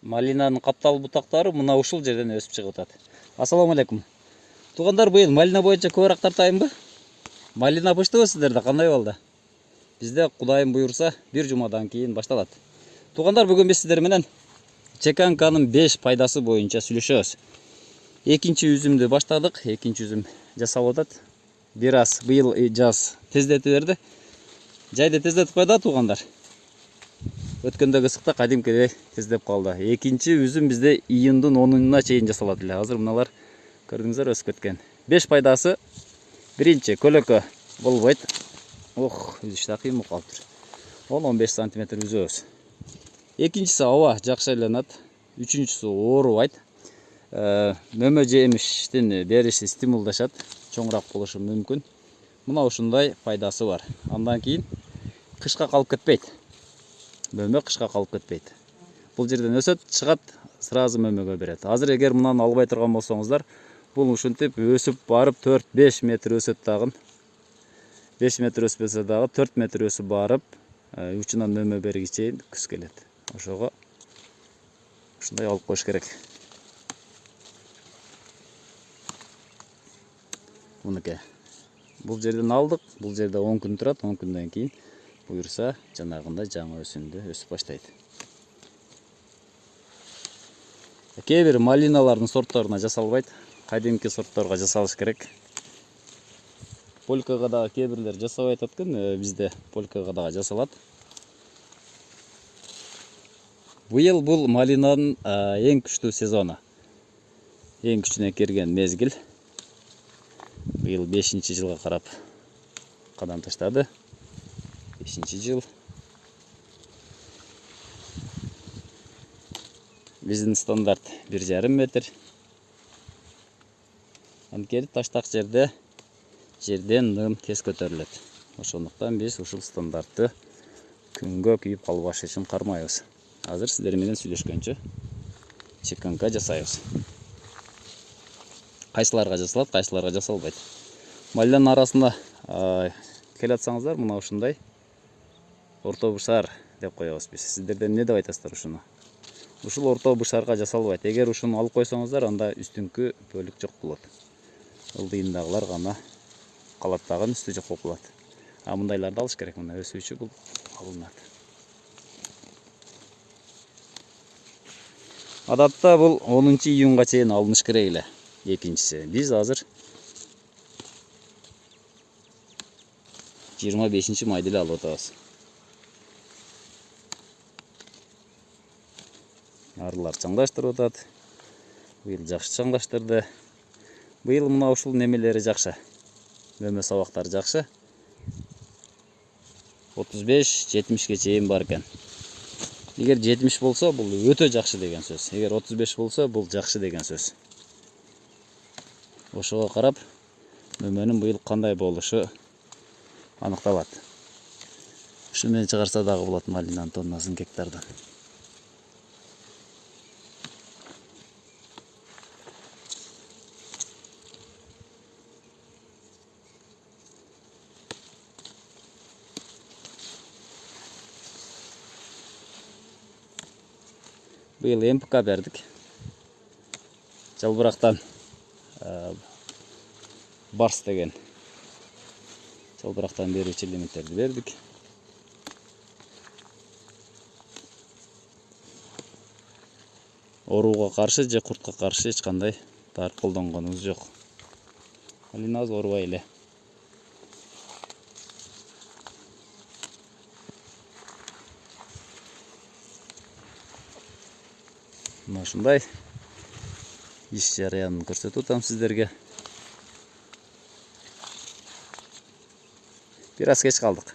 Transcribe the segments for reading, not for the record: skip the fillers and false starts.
Малинанын каптал бутактары мына ушул жерден өсүп чыгып атат. Ассаламу алейкум. Туугандар, быйыл малина боюнча көбүрөөк тартайынбы? Малина быштыбы сиздерде, кандай болду? Бизде Кудайым буйрса бир жумадан кийин башталат. Туугандар, бүгүн биз сиздер менен чеканканын 5 пайдасы боюнча сүйлөшөбүз. Экинчи үзүмдү баштадык, экинчи үзүм жасалып атат. Бир аз быйыл жаз тездетип берди. Жайды тездетип койду туугандар. Өткөндөгү ысыкта кадимкидей тездеп калды. Экинчи үзүм бизде июндун 10-уна чейин жасалат эле. Азыр мыналар көрдүңүздөр өсүп кеткен. 5 пайдасы: биринчи, көлөкө болбойт. Үзүштө кыйын болуп калыптыр. 10-15 см үзөбүз. Экинчиси, аба жакшы айланат. Үчүнчүсү, оорубайт. Мөмө жемиштин бериши стимулдашат, чоңураак болушу мүмкүн. Мына ушундай пайдасы бар. Андан кийин кышка калып кетпейт. Мөмө кышка калып кетпейт. Бул жерден өсөт, чыгат, сразу мөмөгө берет. Азыр эгер мунаны албай турган болсоңуздар, бул ушинтип өсүп барып 4-5 метр өсөт дагы. 5 метр өспөсө дагы 4 метр өсүп барып, учунан мөмө бергиче чейин күз келет. Ошого ушундай алып коюш керек. Мынакей. Бул жерден алдык, бул жерде 10 күн турат, 10 күндөн кийин буйрса жанагындай жаңы өсүмдү өсүп баштайт. Кээ бир малиналардын сортторуна жасалбайт, кадимки сортторго жасалыш керек. Полькага дагы кээ бирлер жасабай атат экен, бизде полькага дагы жасалат. Быйыл бул малинанын эң күчтүү сезону. Эң күчүнө кирген мезгил. Быйыл 5-чи жылга карап кадам таштады. 5-чи жыл. Биздин стандарт 1,5 метр. Анткени таштак жерден ным тез көтөрүлөт. Ошондуктан биз ушул стандартты күнгө күйүп калбаш үчүн кармайбыз. Азыр сиздер менен сүйлөшкөнчө чеканка жасайбыз. Кайсыларга жасалат, кайсыларга жасалбайт. Малинанын арасында келе атсаңыздар, мына ушундай орто бышар деп коебуз биз. Сиздерден эмне деп айтасыздар ушуну? Ушул орто бышарга жасалбайт. Эгер ушуну алып койсоңуздар, анда үстүңкү бөлүк жок болот. Ылдыйындагылар гана калат дагы, үстү жок болуп калат. Мындайларды алыш керек, мына өсүүчү бул алынат. Адатта бул 10 июнга чейин алыныш керек эле. Экинчиси. Биз азыр 25 майда эле алып атабыз. Арылар чаңдаштырып атат. Быйыл жакшы чаңдаштырды. Быйыл мына ушул немелери жакшы. Мөмө сабактары жакшы. 35-70ге чейин бар экен. Эгер 70 болсо, бул өтө жакшы деген сөз. Эгер 35 болсо, бул жакшы деген сөз. Ошого карап, мөмөнүн быйыл кандай болушу аныкталат. Ушу менен чыгарса дагы болот малинанын тоннасын гектардан. Быйыл МПК бердик. Жалбырактан Барс деген жалбырактан берүүчү элементтерди бердик. Орууга каршы же куртка каршы эч кандай дары колдонгонубуз жок. Малинабыз оорубай эле. Мына ушундай иш жараянын көрсөтүп атам сиздерге. Бир аз кеч калдык.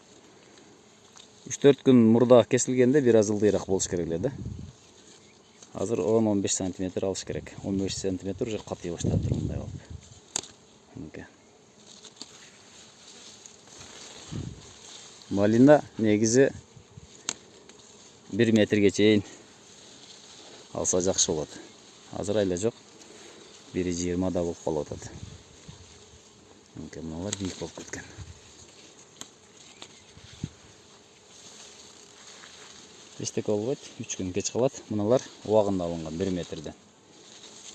3-4 күн мурда кесилгенде бир аз ылдыйраак болуш керек эле да. Азыр 10-15 см алыш керек. 15 см уже катый баштап тур мындай болуп. Малина негизи 1 метрге чейин алса жакшы болот. Азыр айла жок. 1,20 да болуп калып атат. Мыналар бийик болуп кеткен. эчтеке болбойт, 3 күн кеч калат. Мыналар убагында алынган 1 метрден.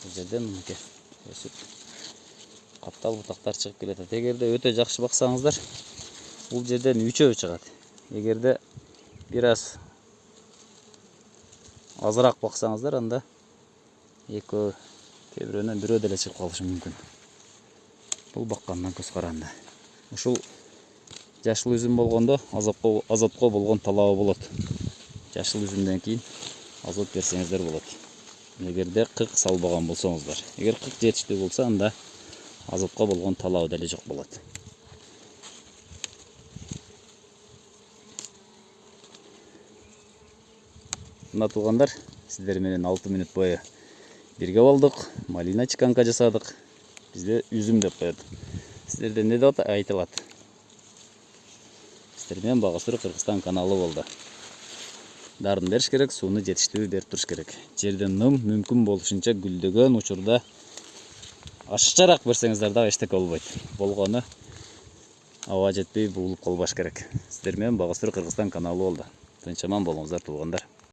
Бул жерден мынакей өсүп каптал бутактар чыгып келет. Эгерде өтө жакшы баксаңыздар, бул жерден 3-өө чыгат. Эгерде бир аз азыраак баксаңыздар, анда 2-өө, кээ бирөөнөн 1-өө деле чыгып калышы мүмкүн. Бул баккандан көз каранды. Ушул жашыл үзүм болгондо азотко болгон талабы болот. Жашыл үзүмдөн кийин азот берсеңиздер болот. Эгерде кык салбаган болсоңуздар. Эгер кык жетиштүү болсо, анда азотко болгон талабы деле жок болот. Мына туугандар, сиздер менен 6 мүнөт бою бирге болдук. Малина чеканка жасадык. Бизде үзүм деп коет. Сиздерде эмне деп айтылат? Сиздер менен Багыстыруу Кыргызстан каналы болду. Дарын бериш керек, сууну жетиштүү берип туруш керек. Жерден ным мүмкүн болушунча гүлдөгөн учурда ашыкчараак берсеңиздер дагы эчтеке болбойт. Болгону аба жетпей буулуп калбаш керек. Сиздер менен Багыстыруу Кыргызстан каналы болду. Тынч аман болуңуздар туугандар.